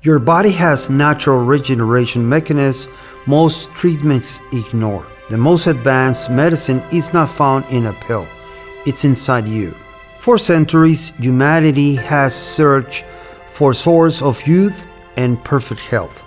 Your body has natural regeneration mechanisms most treatments ignore. The most advanced medicine is not found in a pill, it's inside you. For centuries, humanity has searched for source of youth and perfect health.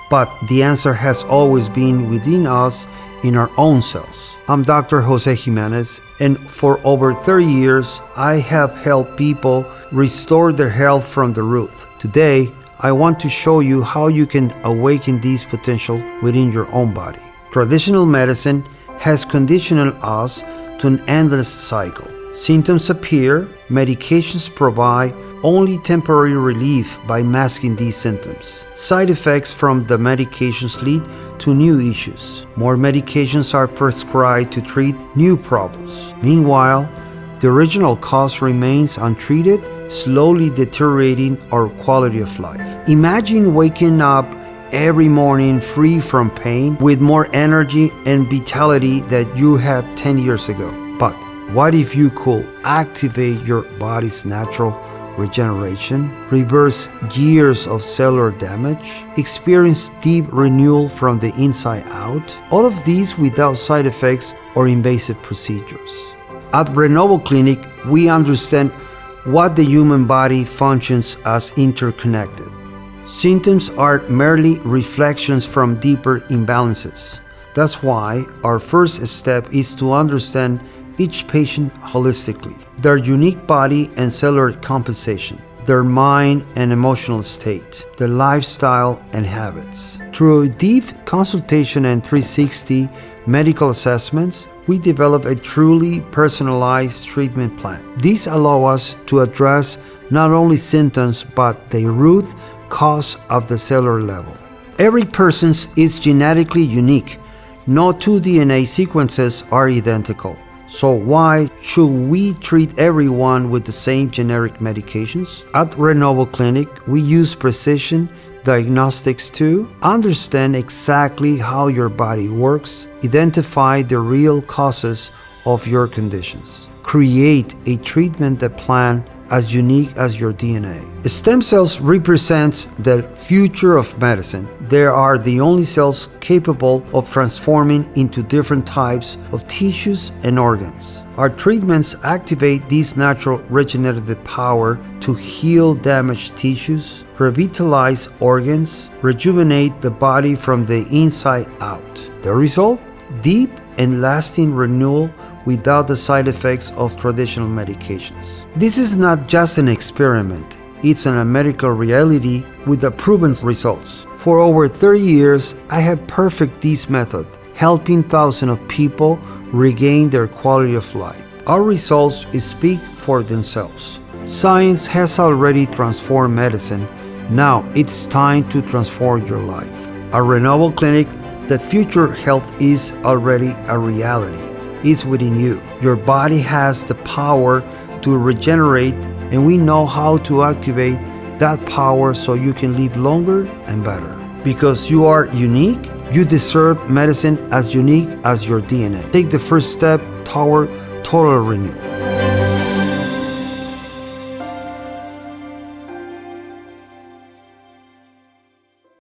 But the answer has always been within us in our own cells. I'm Dr. José Jiménez, and for over 30 years, I have helped people restore their health from the root. Today, I want to show you how you can awaken this potential within your own body. Traditional medicine has conditioned us to an endless cycle. Symptoms appear, medications provide only temporary relief by masking these symptoms. Side effects from the medications lead to new issues. More medications are prescribed to treat new problems. Meanwhile, the original cause remains untreated, slowly deteriorating our quality of life. Imagine waking up every morning free from pain, with more energy and vitality that you had 10 years ago. But what if you could activate your body's natural regeneration, reverse years of cellular damage, experience deep renewal from the inside out? All of these without side effects or invasive procedures. At Renovo Clinic, we understand what the human body functions as interconnected. Symptoms are merely reflections from deeper imbalances. That's why our first step is to understand each patient holistically, their unique body and cellular compensation, their mind and emotional state, their lifestyle and habits. Through a deep consultation and 360 medical assessments, we develop a truly personalized treatment plan. These allow us to address not only symptoms but the root cause of the cellular level. Every person is genetically unique. No two DNA sequences are identical. So why should we treat everyone with the same generic medications? At Renovo Clinic, we use precision diagnostics to understand exactly how your body works, identify the real causes of your conditions, create a treatment plan as unique as your DNA. Stem cells represent the future of medicine. They are the only cells capable of transforming into different types of tissues and organs. Our treatments activate this natural regenerative power to heal damaged tissues, revitalize organs, rejuvenate the body from the inside out. The result? Deep and lasting renewal without the side effects of traditional medications. This is not just an experiment, it's a medical reality with the proven results. For over 30 years, I have perfected this method, helping thousands of people regain their quality of life. Our results speak for themselves. Science has already transformed medicine. Now it's time to transform your life. At Renovo Clinic, the future health is already a reality. Is within you. Your body has the power to regenerate, and we know how to activate that power so you can live longer and better. Because you are unique, you deserve medicine as unique as your DNA. Take the first step toward total renewal.